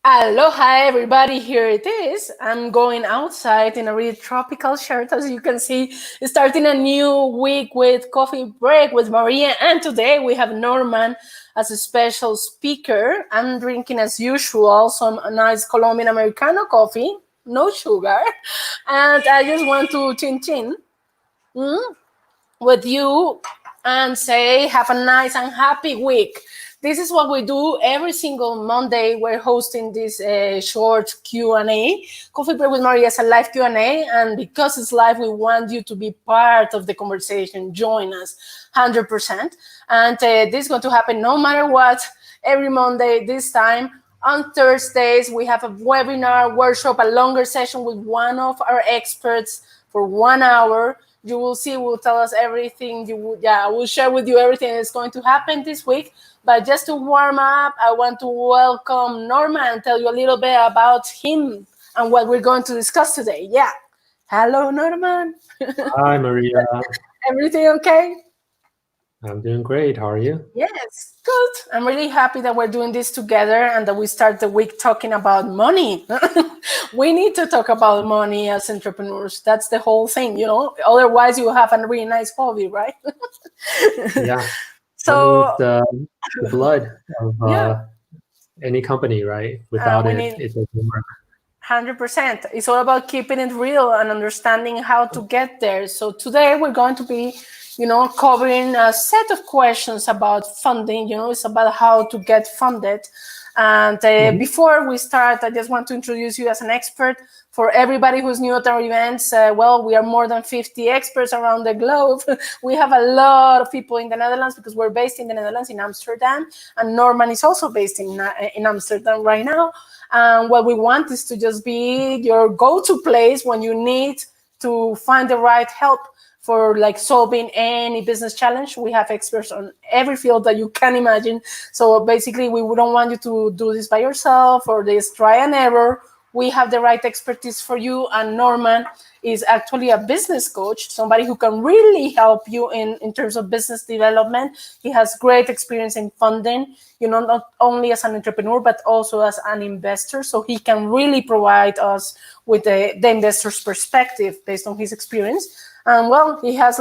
Aloha, everybody. Here it is. I'm going outside in a really tropical shirt, as you can see, starting a new week with Coffee Break with Maria. And today we have Norman as a special speaker. I'm drinking, as usual, some nice Colombian Americano coffee, no sugar. And I just want to chin with you and say, have a nice and happy week. This is what we do every single Monday. We're hosting this short Q&A. Coffee Break with Maria is a live Q&A, and because it's live, we want you to be part of the conversation. Join us 100%. And this is going to happen no matter what, every Monday this time. On Thursdays, we have a webinar, workshop, a longer session with one of our experts for 1 hour. You will see, will tell us everything. We'll share with you everything that's going to happen this week. But just to warm up, I want to welcome Norman and tell you a little bit about him and what we're going to discuss today. Yeah. Hello, Norman. Hi, Maria. Everything okay? I'm doing great. How are you? Yes, good. I'm really happy that we're doing this together and that we start the week talking about money. We need to talk about money as entrepreneurs. That's the whole thing, Otherwise, you have a really nice hobby, right? Yeah. So, Money is the blood of yeah, any company, right? Without we it, need it doesn't work. 100%. It's all about keeping it real and understanding how to get there. So today we're going to be, covering a set of questions about funding. It's about how to get funded. And before we start, I just want to introduce you as an expert. For everybody who's new at our events, we are more than 50 experts around the globe. We have a lot of people in the Netherlands because we're based in the Netherlands, in Amsterdam. And Norman is also based in Amsterdam right now. And what we want is to just be your go-to place when you need to find the right help for solving any business challenge. We have experts on every field that you can imagine. So basically, we wouldn't want you to do this by yourself or this try and error. We have the right expertise for you. And Norman is actually a business coach, somebody who can really help you in terms of business development. He has great experience in funding, not only as an entrepreneur, but also as an investor. So he can really provide us with the investor's perspective based on his experience. And he has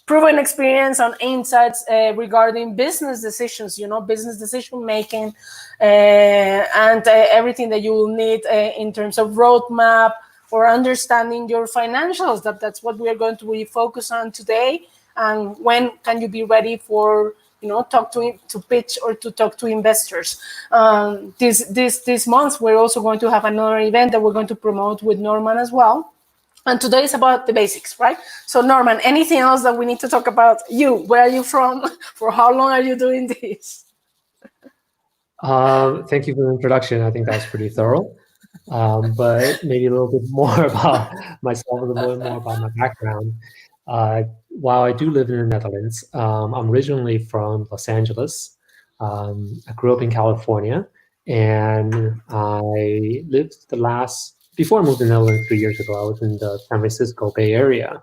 proven experience on insights regarding business decisions, business decision making, and everything that you will need in terms of roadmap or understanding your financials. That's what we are going to really focus on today. And when can you be ready for to pitch or to talk to investors? This month we're also going to have another event that we're going to promote with Norman as well. And today is about the basics, right? So Norman, anything else that we need to talk about? You, where are you from? For how long are you doing this? Thank you for the introduction. I think that was pretty thorough. But maybe a little bit more about myself, a little bit more about my background. While I do live in the Netherlands, I'm originally from Los Angeles. I grew up in California, and I lived before I moved to the Netherlands 3 years ago, I was in the San Francisco Bay Area,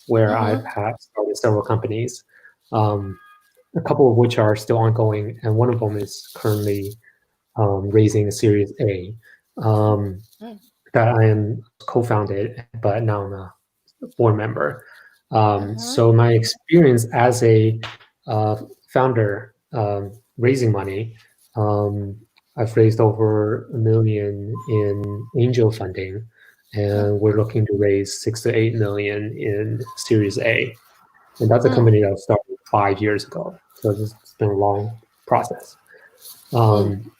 where I've started several companies, a couple of which are still ongoing, and one of them is currently raising a Series A that I am co-founded, but now I'm a board member. So my experience as a founder raising money, I've raised over $1 million in angel funding, and we're looking to raise 6 to 8 million in Series A. And that's a company that started 5 years ago. So it's been a long process. And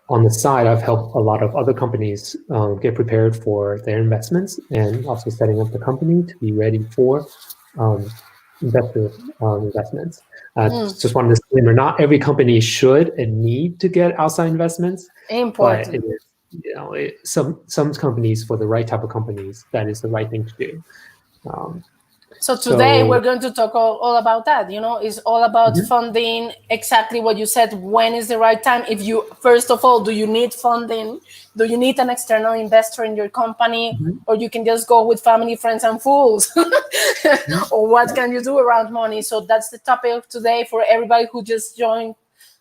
on the side, I've helped a lot of other companies get prepared for their investments, and also setting up the company to be ready for investments. Just one disclaimer: not every company should and need to get outside investments. Important. But it is, some companies, for the right type of companies, that is the right thing to do. So today we're going to talk all about that. It's all about funding, exactly what you said. When is the right time? First of all, do you need funding? Do you need an external investor in your company? Or you can just go with family, friends, and fools? Or what can you do around money? So that's the topic of today for everybody who just joined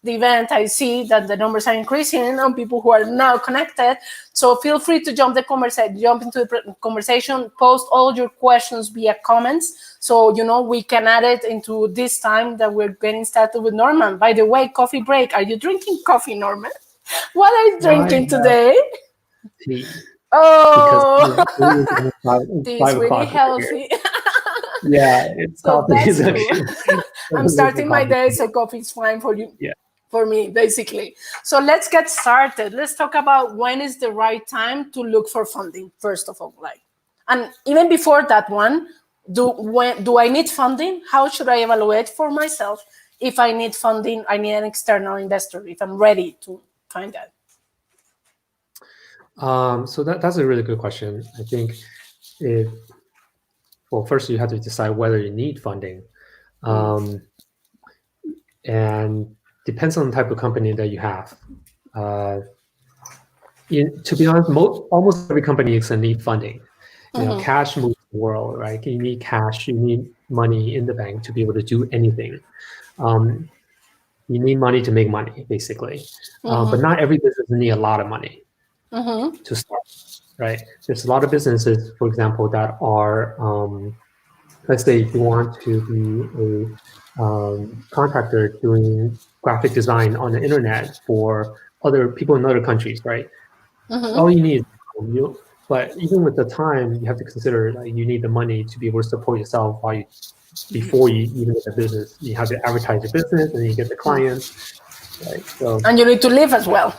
the event, I see that the numbers are increasing and people who are now connected. So feel free to jump into the conversation, post all your questions via comments. So, we can add it into this time that we're getting started with Norman. By the way, coffee break. Are you drinking coffee, Norman? What are you drinking today? Tea. Oh, it's this really healthy. Yeah, it's so that's cool. I'm starting my day, so coffee is fine for you. Yeah. For me, basically. So let's get started. Let's talk about when is the right time to look for funding, first of all. And even before that one, do I need funding? How should I evaluate for myself if I need funding? I need an external investor if I'm ready to find that. So that's a really good question. I think first you have to decide whether you need funding. And depends on the type of company that you have. To be honest, almost every company is going to need funding. Cash moves the world, right? You need cash, you need money in the bank to be able to do anything. You need money to make money, basically. But not every business needs a lot of money to start, right? There's a lot of businesses, for example, that are, let's say if you want to be a contractor doing graphic design on the internet for other people in other countries, right? All you need is but even with the time, you have to consider you need the money to be able to support yourself before you even get the business. You have to advertise your business, and then you get the clients, right? So, and you need to live as well.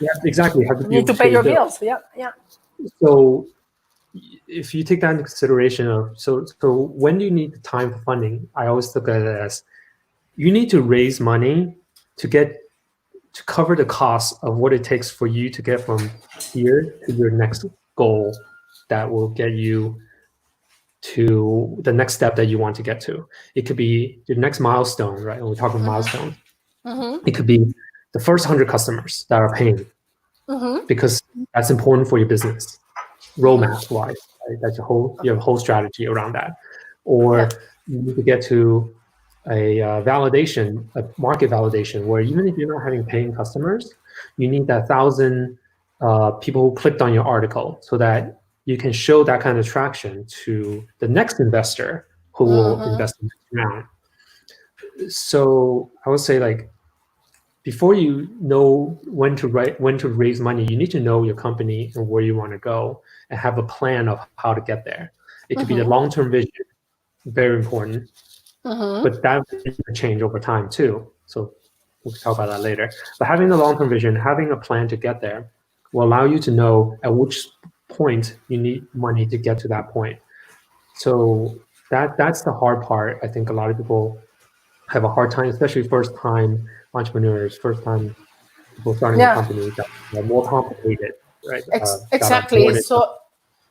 Yeah, exactly. You need to pay your bills. Yeah. So if you take that into consideration so when do you need the time for funding? I always look at it as you need to raise money to cover the cost of what it takes for you to get from here to your next goal that will get you to the next step that you want to get to. It could be your next milestone, right? When we're talking milestones, it could be the first 100 customers that are paying, because that's important for your business, roadmap-wise. Right? That's you have a whole strategy around that. Or you need to get to a market validation, where even if you're not having paying customers, you need that 1,000 people who clicked on your article so that you can show that kind of traction to the next investor who will invest in this round. So I would say, before you know when to raise money, you need to know your company and where you want to go and have a plan of how to get there. It could be the long-term vision, very important, but that will change over time too. So we'll talk about that later. But having the long-term vision, having a plan to get there, will allow you to know at which point you need money to get to that point. So that's the hard part. I think a lot of people have a hard time, especially first-time entrepreneurs, first-time people starting a company, that are more complicated, right? Exactly. So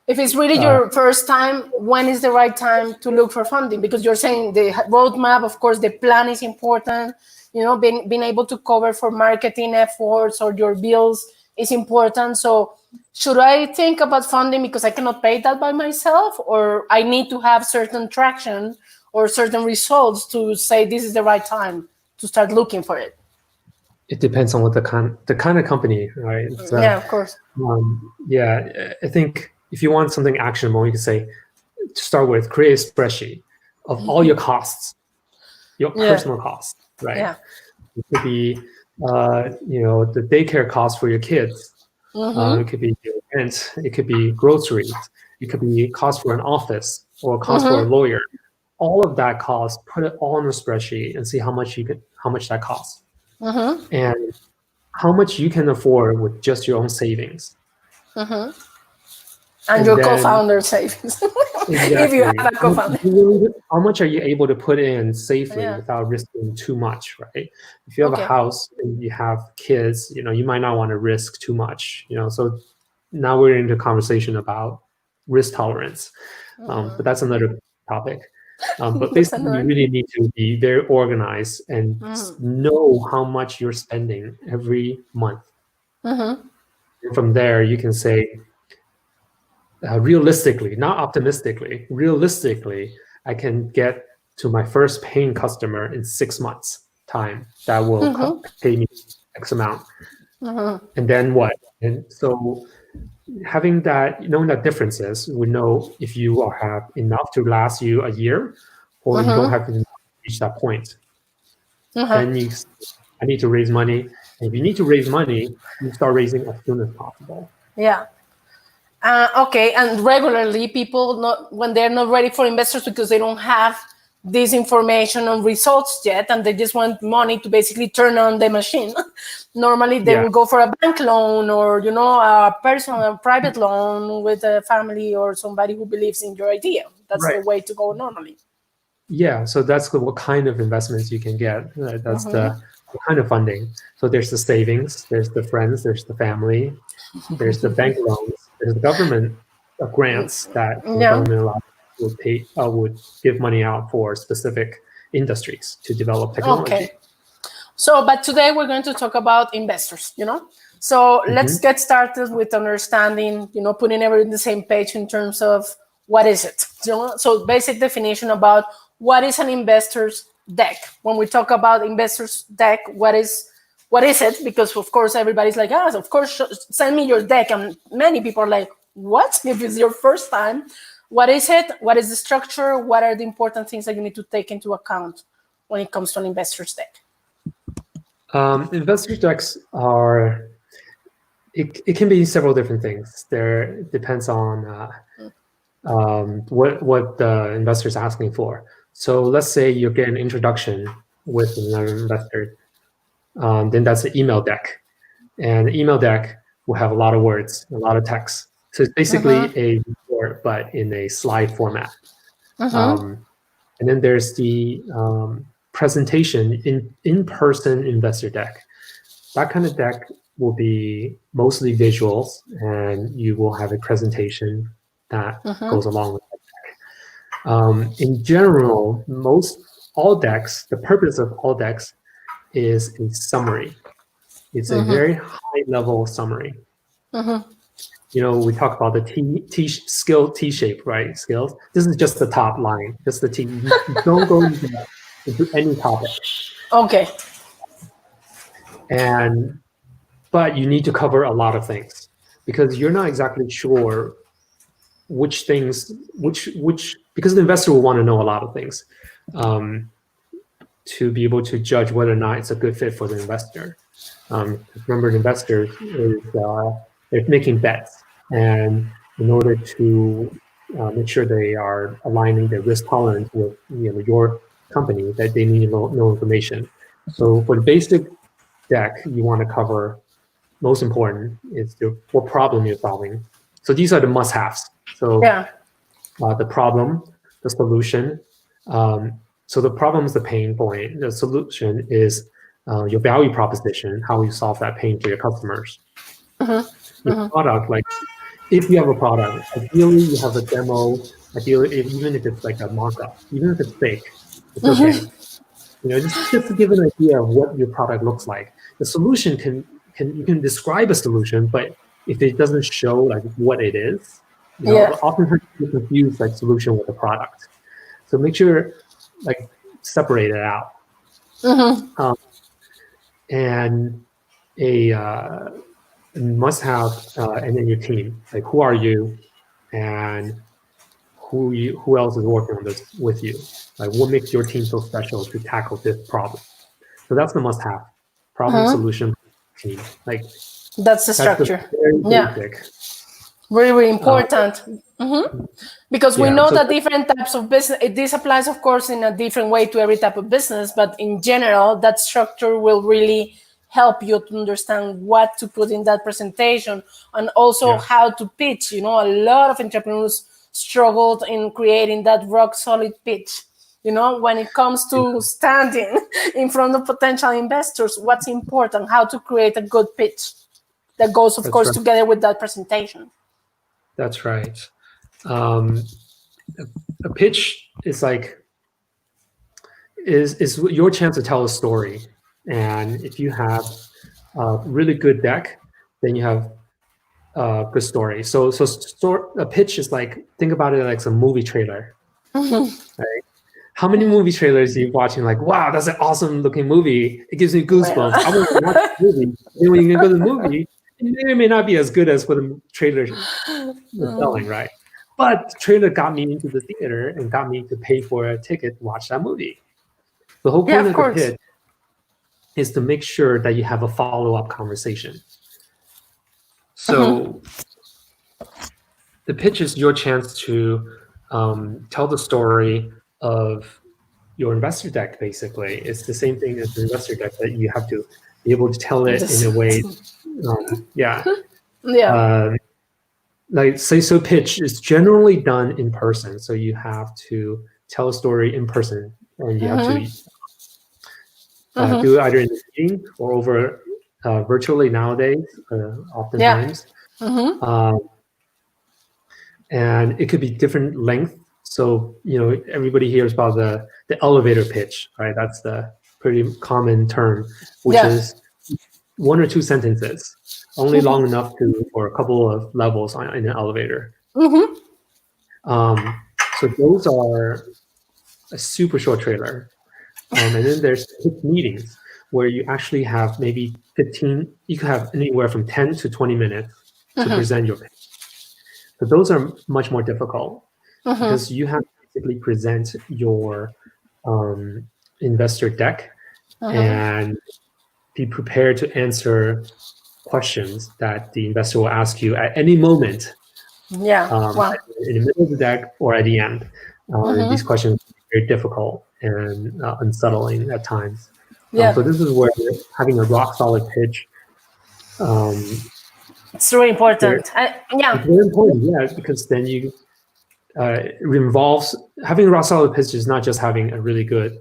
if it's really your first time, when is the right time to look for funding? Because you're saying the roadmap, of course, the plan is important. Being able to cover for marketing efforts or your bills is important. So should I think about funding because I cannot pay that by myself, or I need to have certain traction or certain results to say this is the right time to start looking for it? It depends on what the kind of company, right? Of course. I think if you want something actionable, you can say, to start with, create a spreadsheet of all your costs, your personal costs, right? Yeah. It could be, the daycare costs for your kids. It could be your rent. It could be groceries. It could be cost for an office or cost for a lawyer. All of that cost, put it all in a spreadsheet and see how much that costs. And how much you can afford with just your own savings. And your co-founder savings. Exactly. If you have a co-founder. How much are you able to put in safely without risking too much, right? If you have a house and you have kids, you might not want to risk too much. So now we're into a conversation about risk tolerance. But that's another topic. But basically, you really need to be very organized and know how much you're spending every month. And from there, you can say, realistically, not optimistically, realistically, I can get to my first paying customer in 6 months time that will pay me X amount. And then what? And so having that, knowing that differences, we know if you will have enough to last you a year, or you don't have to reach that point. Then I need to raise money. And if you need to raise money, you start raising as soon as possible. Yeah. Okay, and regularly people when they're not ready for investors because they don't have this information on results yet, and they just want money to basically turn on the machine. Normally, they will go for a bank loan or a personal, private loan with a family or somebody who believes in your idea. That's the way to go normally. Yeah, so that's what kind of investments you can get. That's the kind of funding. So there's the savings, there's the friends, there's the family, there's the bank loans, there's the government grants that the government would give money out for specific industries to develop technology. Okay. So, but today we're going to talk about investors, So let's get started with understanding, putting everything on the same page in terms of what is it? So basic definition about what is an investor's deck. When we talk about investors deck, what is it? Because of course everybody's like, of course, send me your deck. And many people are like, what? If it's your first time, what is it? What is the structure? What are the important things that you need to take into account when it comes to an investor's deck? Investor decks are, it can be several different things. There depends on what the investor is asking for. So let's say you get an introduction with another investor, then that's an email deck. And the email deck will have a lot of words, a lot of text. So it's basically a report, but in a slide format. And then there's the presentation in-person investor deck. That kind of deck will be mostly visuals, and you will have a presentation that goes along with that deck. In general, all decks, the purpose of all decks is a summary. It's a very high-level summary. We talk about the skill T-shape, right? Skills. This is just the top line, just the T. You don't go into any topic. Okay. But you need to cover a lot of things because you're not exactly sure which things, because the investor will want to know a lot of things to be able to judge whether or not it's a good fit for the investor. Remember, the investor they're making bets, and in order to make sure they are aligning their risk tolerance with your company, that they need to know information. So for the basic deck, you want to cover, most important is what problem you're solving. So these are the must-haves. So the problem, the solution. So the problem is the pain point. The solution is your value proposition, how you solve that pain for your customers. Your product, like if you have a product, ideally you have a demo. Ideally, even if it's like a mock-up, even if it's fake, it's okay. Just to give an idea of what your product looks like. The solution you can describe a solution, but if it doesn't show like what it is, oftentimes you confuse like solution with a product. So make sure like separate it out. And a must-have, and then your team, like who are you, and who else is working on this with you? Like what makes your team so special to tackle this problem? So that's the must-have. Problem, solution, team. Like that's the structure. Very basic. Very important. Because we know that different types of business, this applies of course in a different way to every type of business, but in general that structure will really help you to understand what to put in that presentation, and also how to pitch. A lot of entrepreneurs struggled in creating that rock solid pitch. When it comes to standing in front of potential investors, what's important, how to create a good pitch that goes, of course, together with that presentation. That's right. A pitch is is your chance to tell a story. And if you have a really good deck, then you have a good story. So a pitch is like, think about it like some movie trailer. Right? How many movie trailers are you watching? Like, wow, that's an awesome looking movie. It gives me goosebumps. I want to watch the movie. Then when you go to the movie, it may or may not be as good as what the trailer was selling, right? But the trailer got me into the theater and got me to pay for a ticket to watch that movie. The whole point of the pitch is to make sure that you have a follow-up conversation. So the pitch is your chance to tell the story of your investor deck, basically. It's the same thing as the investor deck, that you have to be able to tell it in a way. Like so pitch is generally done in person. So you have to tell a story in person, and you have to do it either in the meeting or over virtually nowadays, oftentimes. And it could be different length. So, everybody hears about the elevator pitch, right? That's the pretty common term, which is 1 or 2 sentences, only long enough for a couple of levels in an elevator. So those are a super short trailer. And then there's pitch meetings, where you actually have maybe 15, you could have anywhere from 10 to 20 minutes to present your pitch. But those are much more difficult because you have to basically present your investor deck and be prepared to answer questions that the investor will ask you at any moment. In the middle of the deck or at the end. These questions are very difficult and unsettling at times. So this is where having a rock solid pitch. It's really important. It's very important, because then it involves having a rock solid pitch is not just having a really good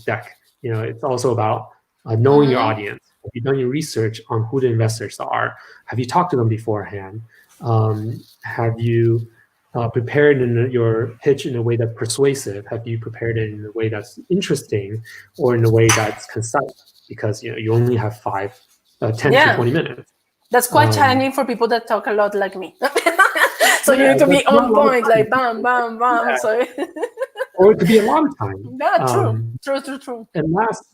deck. It's also about knowing your audience. Have you done your research on who the investors are? Have you talked to them beforehand? Have you prepared your pitch in a way that's persuasive? Have you prepared it in a way that's interesting, or in a way that's concise? Because you only have 10 to 20 minutes. That's quite challenging for people that talk a lot like me. So you need to be on point, like bam, bam, bam. Yeah. So or it could be a lot of time. True. And last,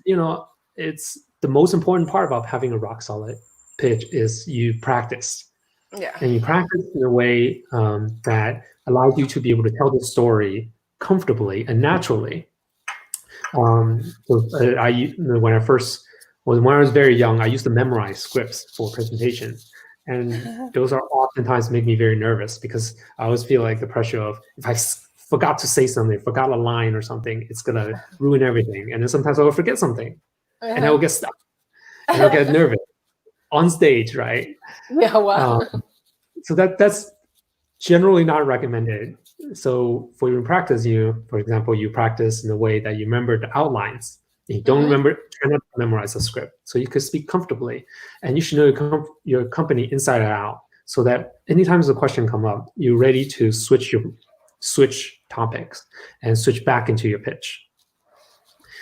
it's the most important part about having a rock solid pitch is you practice. And you practice in a way that allows you to be able to tell the story comfortably and naturally. When I was very young, I used to memorize scripts for presentations, and those are oftentimes make me very nervous because I always feel like the pressure of, if I forgot to say something, forgot a line or something, it's gonna ruin everything. And then sometimes I will forget something, and I will get stuck, and I'll get nervous on stage, right? So that's generally not recommended. So for your practice, for example, you practice in a way that you remember the outlines. You don't try not to memorize the script. So you can speak comfortably, and you should know your company inside and out, so that anytime the question comes up, you're ready to switch topics and switch back into your pitch.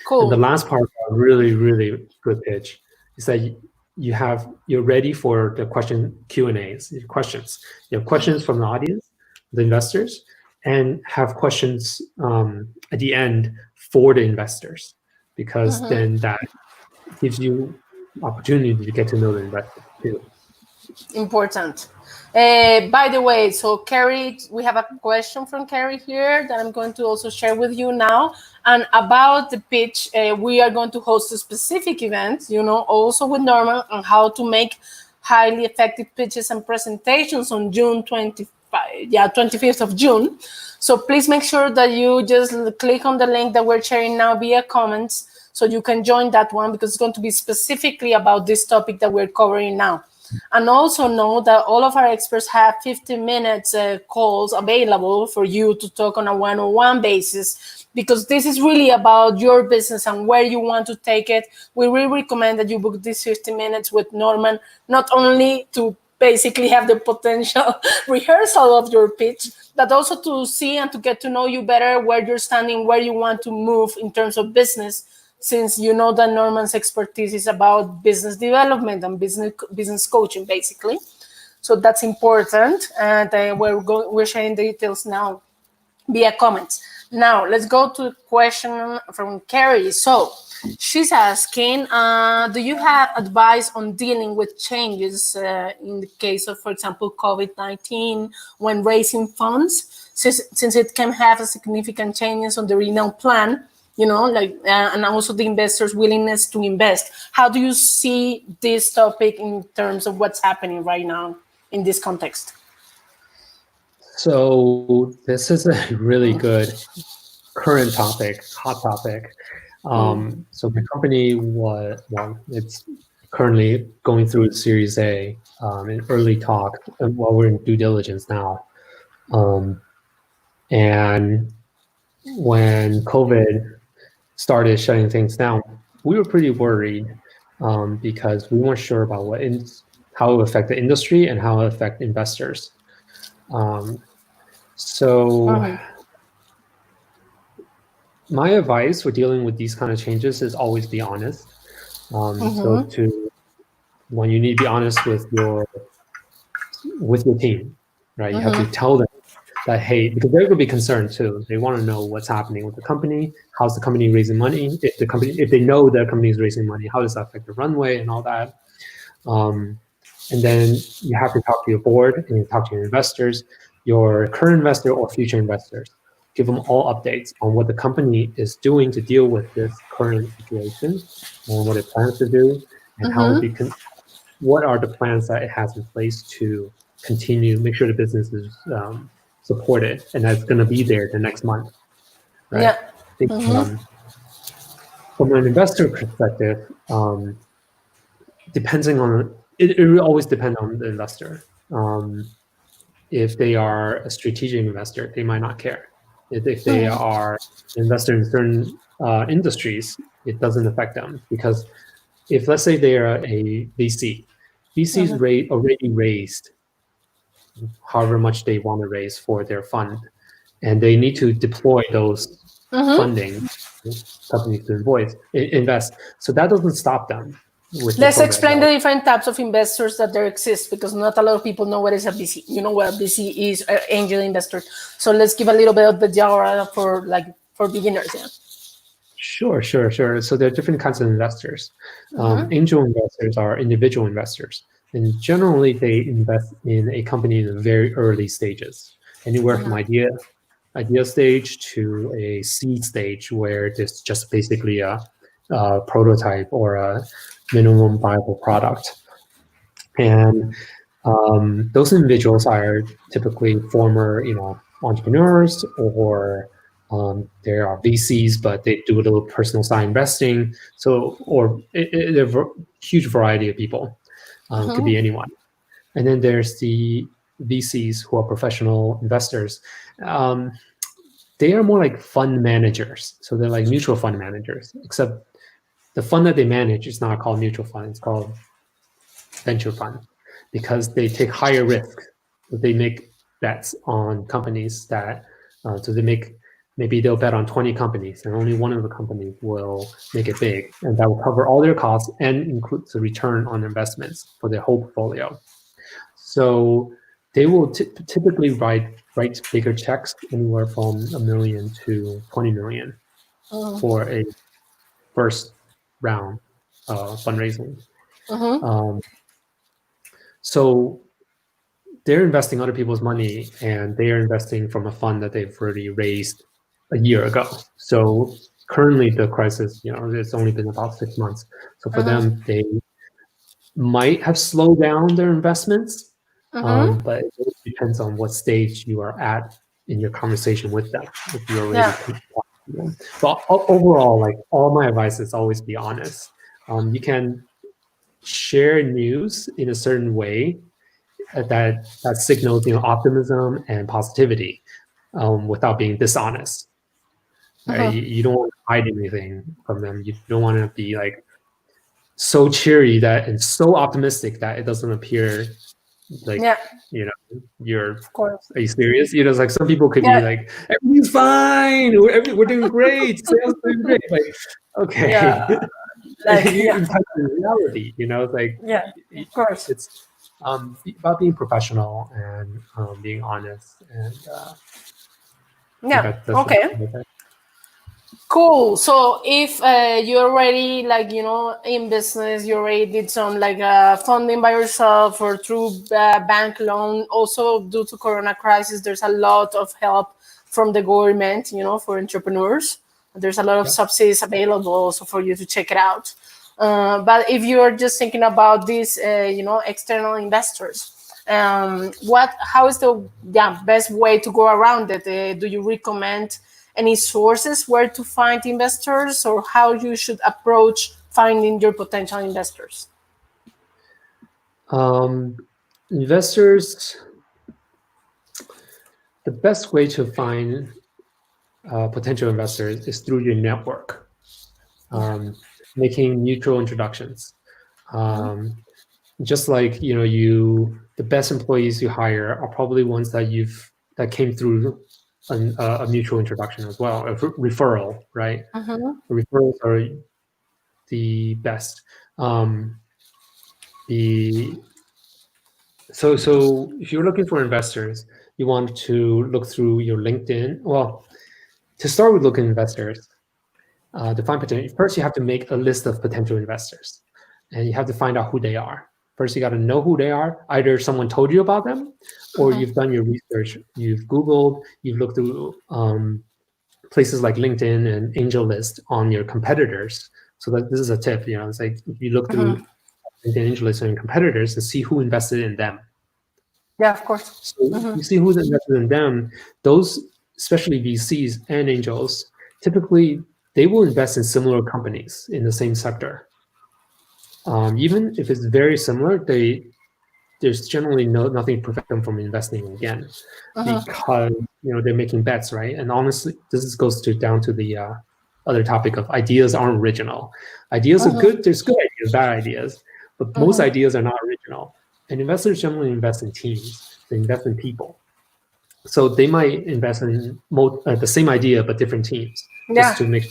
Cool. And the last part of a really, really good pitch is that you're ready for the Q&As, questions. You have questions from the audience, the investors, and have questions at the end for the investors, because then that gives you opportunity to get to know the investor too. Important. By the way, so Carrie, we have a question from Carrie here that I'm going to also share with you now. And about the pitch, we are going to host a specific event, also with Norman, on how to make highly effective pitches and presentations on June 25th of June. So please make sure that you just click on the link that we're sharing now via comments, so you can join that one, because it's going to be specifically about this topic that we're covering now. And also know that all of our experts have 15 minutes calls available for you to talk on a one-on-one basis, because this is really about your business and where you want to take it. We really recommend that you book these 15 minutes with Norman, not only to basically have the potential rehearsal of your pitch, but also to see and to get to know you better, where you're standing, where you want to move in terms of business, since you know that Norman's expertise is about business development and business coaching, basically. So that's important, and we're sharing the details now via comments. Now let's go to a question from Carrie. So she's asking, do you have advice on dealing with changes in the case of, for example, COVID-19 when raising funds, since it can have a significant changes on the renal plan, and also the investors' willingness to invest. How do you see this topic in terms of what's happening right now in this context? So this is a really good current topic, hot topic. So my company it's currently going through Series A in early talk, while we're in due diligence now. And when COVID started shutting things down, we were pretty worried because we weren't sure about how it would affect the industry and how it would affect investors. My advice for dealing with these kind of changes is always be honest. So when you need to be honest with your team, right? You have to tell them that, hey, because they're going to be concerned too. They want to know what's happening with the company. How's the company raising money? If they know the company is raising money, how does that affect the runway and all that? And then you have to talk to your board and you talk to your investors, your current investor or future investors. Give them all updates on what the company is doing to deal with this current situation and what it plans to do, and what are the plans that it has in place to make sure the business is supported and that's going to be there the next month. Right? Yeah. I think, from an investor perspective, it will always depend on the investor. If they are a strategic investor, they might not care. If they are an investor in certain industries, it doesn't affect them, because if, let's say, they are a VCs already raised however much they want to raise for their fund, and they need to deploy those funding companies to invest. So that doesn't stop them. Let's explain the different types of investors that there exist, because not a lot of people know what is a VC. You know what a VC is, angel investor. So let's give a little bit of the genre for beginners. Yeah. Sure. So there are different kinds of investors. Angel investors are individual investors, and generally they invest in a company in the very early stages, anywhere from idea stage to a seed stage, where there's just basically a prototype or a minimum viable product. And those individuals are typically former, entrepreneurs, or they are VCs, but they do a little personal side investing. Or there's a huge variety of people. Could be anyone. And then there's the VCs who are professional investors. They are more like fund managers. So they're like mutual fund managers, except the fund that they manage is not called mutual fund. It's called venture fund, because they take higher risk. They make bets on companies that, maybe they'll bet on 20 companies and only one of the companies will make it big, and that will cover all their costs and includes the return on investments for their whole portfolio. So they will typically write bigger checks, anywhere from $1 million to $20 million for a first round fundraising. So they're investing other people's money, and they are investing from a fund that they've already raised a year ago. So currently the crisis, it's only been about 6 months. So for them, they might have slowed down their investments, but it depends on what stage you are at in your conversation with them. If you're already talking to them. But overall, all my advice is always be honest. You can share news in a certain way that signals optimism and positivity, without being dishonest. Right? You don't want to hide anything from them. You don't want to be so cheery and so optimistic that it doesning appear you're, of course. Are you serious? Some people could be like, everything's fine, we're doing great, sales doing great. Okay. In reality, of course. It's about being professional and being honest, and Yeah. That's Okay. Cool. So if you're already in business, you already did some funding by yourself or through bank loan. Also, due to Corona crisis, there's a lot of help from the government, for entrepreneurs. There's a lot of subsidies available also for you to check it out. But if you're just thinking about these, external investors, how is the best way to go around it? Do you recommend any sources where to find investors, or how you should approach finding your potential investors? Investors, the best way to find potential investors is through your network, making mutual introductions. Just like the best employees you hire are probably ones that came through a mutual introduction as well, a referral, right? Referrals are the best. So if you're looking for investors, you want to look through your LinkedIn. Well, to start with looking at investors, to find potential, first you have to make a list of potential investors, and you have to find out who they are. First, you got to know who they are. Either someone told you about them, or you've done your research. You've Googled, you've looked through places like LinkedIn and AngelList on your competitors. So this is a tip. It's like if you look through LinkedIn, AngelList on your competitors and see who invested in them. Yeah, of course. So you see who's invested in them. Those, especially VCs and angels, typically they will invest in similar companies in the same sector. Even if it's very similar, there's generally nothing to prevent them from investing again, because they're making bets, right? And honestly, this goes down to the other topic of ideas aren't original. Ideas are good. There's good ideas, bad ideas, but most ideas are not original. And investors generally invest in teams. They invest in people. So they might invest in the same idea but different teams, just to make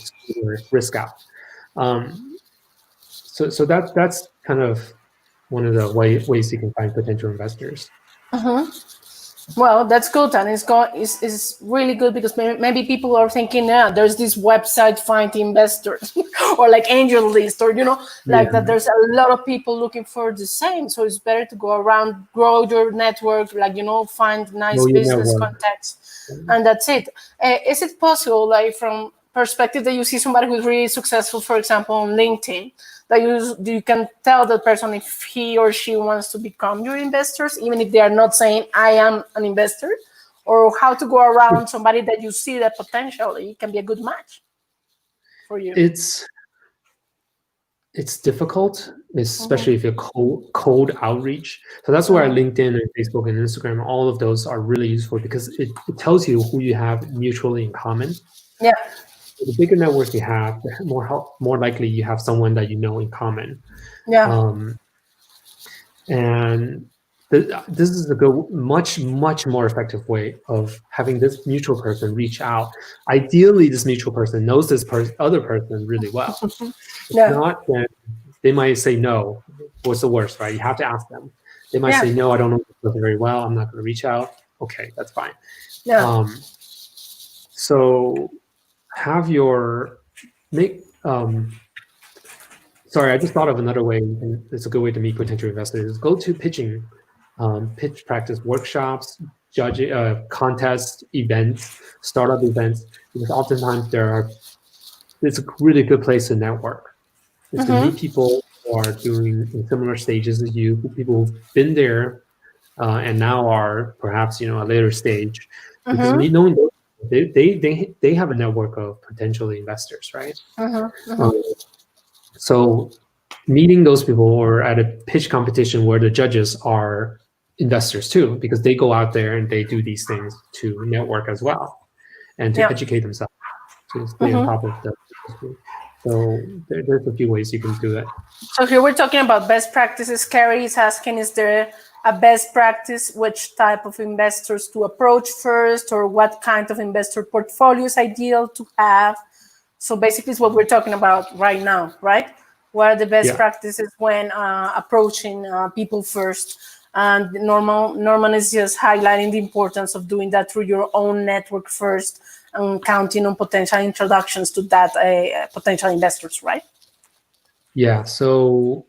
risk out. So that's kind of one of the ways you can find potential investors. Well, that's good, and it's really good, because maybe people are thinking, there's this website, find investors, or like AngelList, or that there's a lot of people looking for the same. So it's better to go around, grow your network, find nice business contacts, and that's it. Is it possible, from perspective that you see somebody who's really successful, for example, on LinkedIn, that you can tell that person if he or she wants to become your investors, even if they are not saying I am an investor, or how to go around somebody that you see that potentially can be a good match for you? It's difficult, especially if you're cold outreach. So that's where LinkedIn and Facebook and Instagram, all of those are really useful, because it tells you who you have mutually in common. Yeah. The bigger network you have, the more likely you have someone that you know in common. Yeah. And this is a much more effective way of having this mutual person reach out. Ideally, this mutual person knows this other person really well. If not, then they might say no. What's the worst, right? You have to ask them. They might say, no, I don't know this person very well. I'm not going to reach out. Okay, that's fine. Yeah. So have sorry, I just thought of another way. It's a good way to meet potential investors. Go to pitch practice workshops, contest events, startup events, because oftentimes it's a really good place to network. It's to meet people who are doing in similar stages as you, people who've been there and now are perhaps a later stage. Because knowing those, they have a network of potential investors, right? So meeting those people, or at a pitch competition where the judges are investors too, because they go out there and they do these things to network as well, and to educate themselves, to stay on top of the industry. So there's a few ways you can do it. So here we're talking about best practices. Carrie is asking, is there a best practice, which type of investors to approach first, or what kind of investor portfolio is ideal to have? So basically it's what we're talking about right now, right? What are the best practices when approaching people first? And Norman is just highlighting the importance of doing that through your own network first, and counting on potential introductions to that potential investors, right? Yeah. So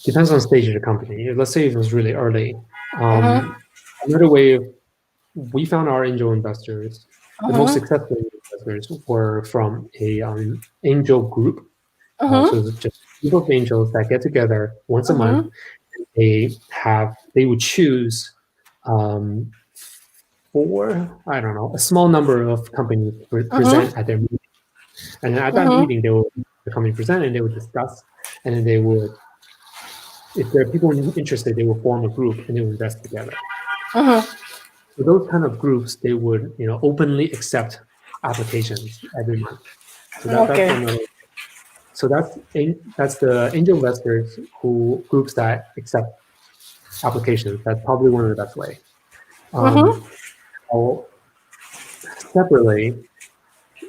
depends on the stage of the company. Let's say it was really early. Another way of, we found our angel investors, the most successful investors were from a angel group. So it's just a group of angels that get together once a month. They would choose I don't know, a small number of companies to present at their meeting. And at that meeting, they will come and present, and they would discuss, and then they would, if there are people interested, they will form a group and they will invest together. So those kind of groups, they would, openly accept applications every month. So that's the angel investors groups that accept applications. That's probably one of the best way. Separately,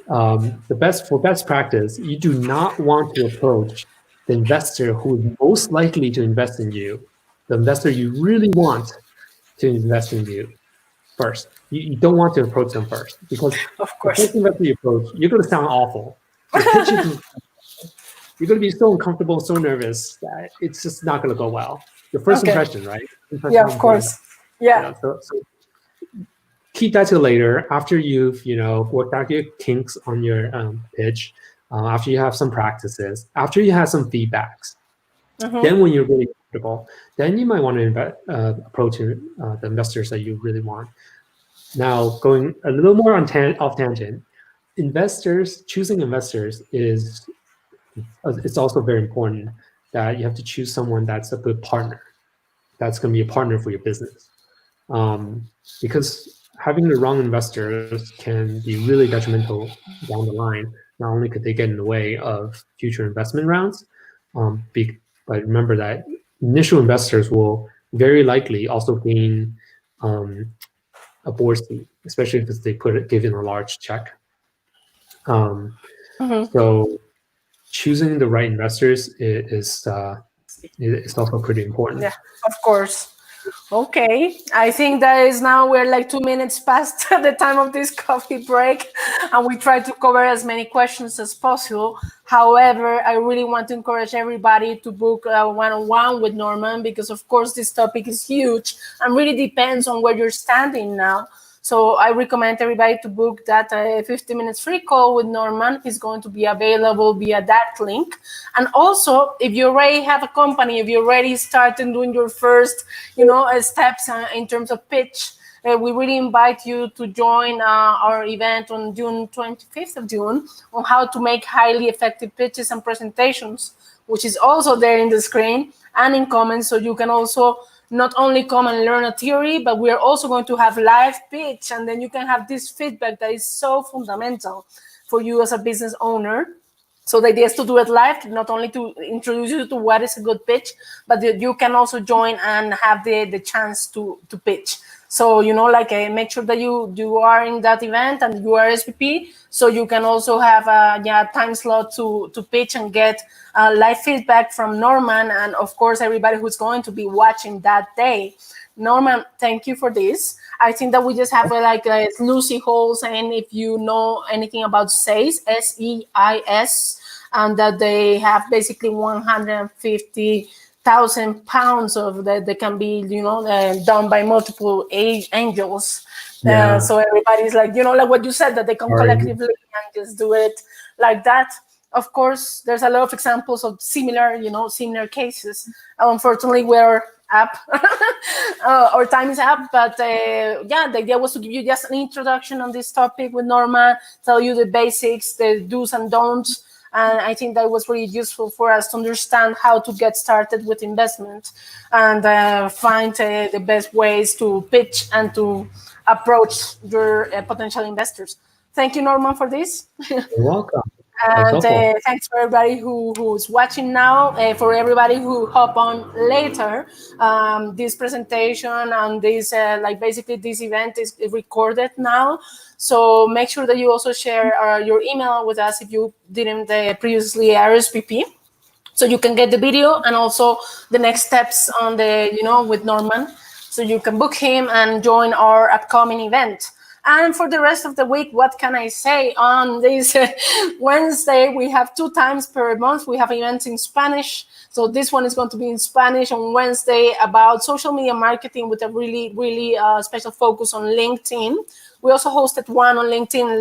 for best practice, you do not want to approach the investor who is most likely to invest in you, the investor you really want to invest in you first. You don't want to approach them first, because of course, the first investor you approach, you're going to sound awful. You're going to be so uncomfortable, so nervous that it's just not going to go well. Your first impression, right? Yeah, of course. Yeah. So keep that till later, after you've worked out your kinks on your pitch, after you have some practices, after you have some feedbacks. Then when you're really comfortable, then you might want to approach the investors that you really want. Now, going a little more off tangent, choosing investors it's also very important that you have to choose someone that's a good partner, that's going to be a partner for your business. Because having the wrong investors can be really detrimental down the line. Not only could they get in the way of future investment rounds, but remember that initial investors will very likely also gain a board seat, especially if they give in a large check. So choosing the right investors is also pretty important. Yeah, of course. Okay, I think that is now we're like 2 minutes past the time of this coffee break, and we try to cover as many questions as possible. However, I really want to encourage everybody to book a one-on-one with Norman, because of course this topic is huge and really depends on where you're standing now. So I recommend everybody to book that 50 minutes free call with Norman. He's going to be available via that link. And also, if you already have a company, if you already started doing your first, steps in terms of pitch, we really invite you to join our event on June 25th of June on how to make highly effective pitches and presentations, which is also there in the screen and in comments. So you can also not only come and learn a theory, but we're also going to have live pitch, and then you can have this feedback that is so fundamental for you as a business owner. So the idea is to do it live, not only to introduce you to what is a good pitch, but that you can also join and have the chance to pitch. So, make sure that you are in that event and you are SVP, so you can also have a time slot to pitch and get live feedback from Norman, and of course, everybody who's going to be watching that day. Norman, thank you for this. I think that we just have Lucy Hall saying if you know anything about SEIS, SEIS, and that they have basically 150,000 pounds of that can be, done by multiple angels. Yeah. So everybody's like what you said, that they come collectively and just do it like that. Of course, there's a lot of examples of similar cases. Unfortunately, we're up. Our time is up, but the idea was to give you just an introduction on this topic with Norma, tell you the basics, the do's and don'ts. And I think that was really useful for us to understand how to get started with investment and find the best ways to pitch and to approach your potential investors. Thank you, Norman, for this. You're welcome. And thanks for everybody who's watching now. For everybody who hop on later, this presentation and this basically this event is recorded now. So make sure that you also share your email with us if you didn't previously RSVP, so you can get the video and also the next steps on the with Norman. So you can book him and join our upcoming event. And for the rest of the week, what can I say? On this Wednesday, we have 2 times per month. We have events in Spanish. So this one is going to be in Spanish on Wednesday about social media marketing with a really, really special focus on LinkedIn. We also hosted one on LinkedIn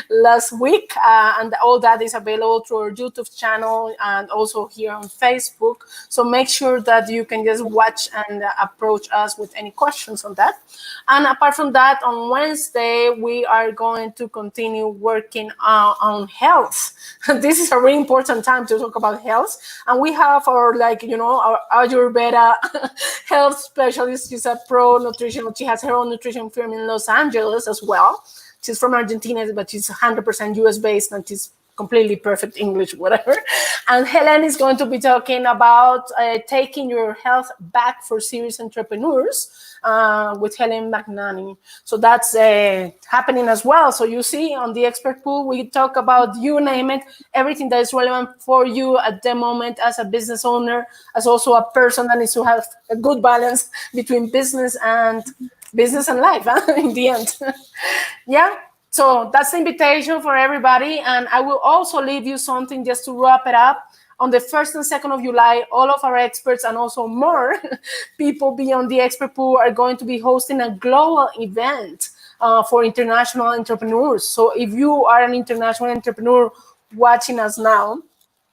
last week, and all that is available through our YouTube channel and also here on Facebook. So make sure that you can just watch and approach us with any questions on that. And apart from that, on Wednesday, we are going to continue working on health. This is a really important time to talk about health. And we have our, our Ayurveda health specialist. She's a pro nutrition. She has her own nutrition firm in Los Angeles as well. She's from Argentina, but she's 100% US based, and she's completely perfect English, whatever. And Helen is going to be talking about taking your health back for serious entrepreneurs with Helen McNanny. So that's happening as well. So you see, on the expert pool, we talk about, you name it, everything that is relevant for you at the moment as a business owner, as also a person that needs to have a good balance between business and life, in the end. Yeah. So that's the invitation for everybody. And I will also leave you something just to wrap it up. On the 1st and 2nd of July, all of our experts and also more people beyond the expert pool are going to be hosting a global event for international entrepreneurs. So if you are an international entrepreneur watching us now,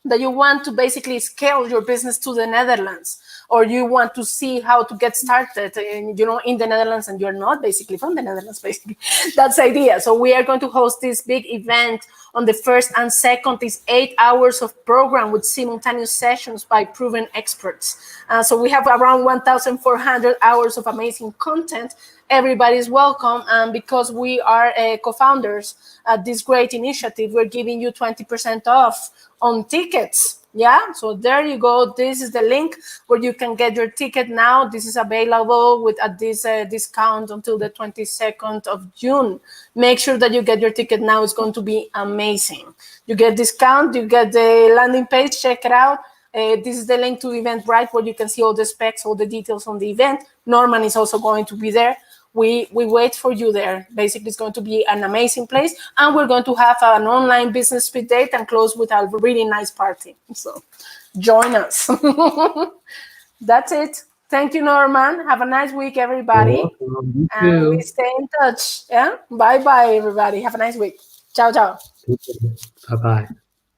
that you want to basically scale your business to the Netherlands, or you want to see how to get started in the Netherlands, and you're not basically from the Netherlands, basically. That's the idea. So we are going to host this big event on the 1st and 2nd. It's 8 hours of program with simultaneous sessions by proven experts. So we have around 1,400 hours of amazing content. Everybody's welcome. And because we are co-founders at this great initiative, we're giving you 20% off on tickets. Yeah, so there you go. This is the link where you can get your ticket now. This is available with this discount until the 22nd of June. Make sure that you get your ticket now. It's going to be amazing. You get discount, you get the landing page, check it out. This is the link to Eventbrite, where you can see all the specs, all the details on the event. Norman is also going to be there. We wait for you there. Basically, it's going to be an amazing place, and we're going to have an online business speed date and close with a really nice party. So join us. That's it. Thank you, Norman. Have a nice week, everybody. And we stay in touch. Yeah. Bye-bye, everybody. Have a nice week. Ciao, ciao. Bye-bye.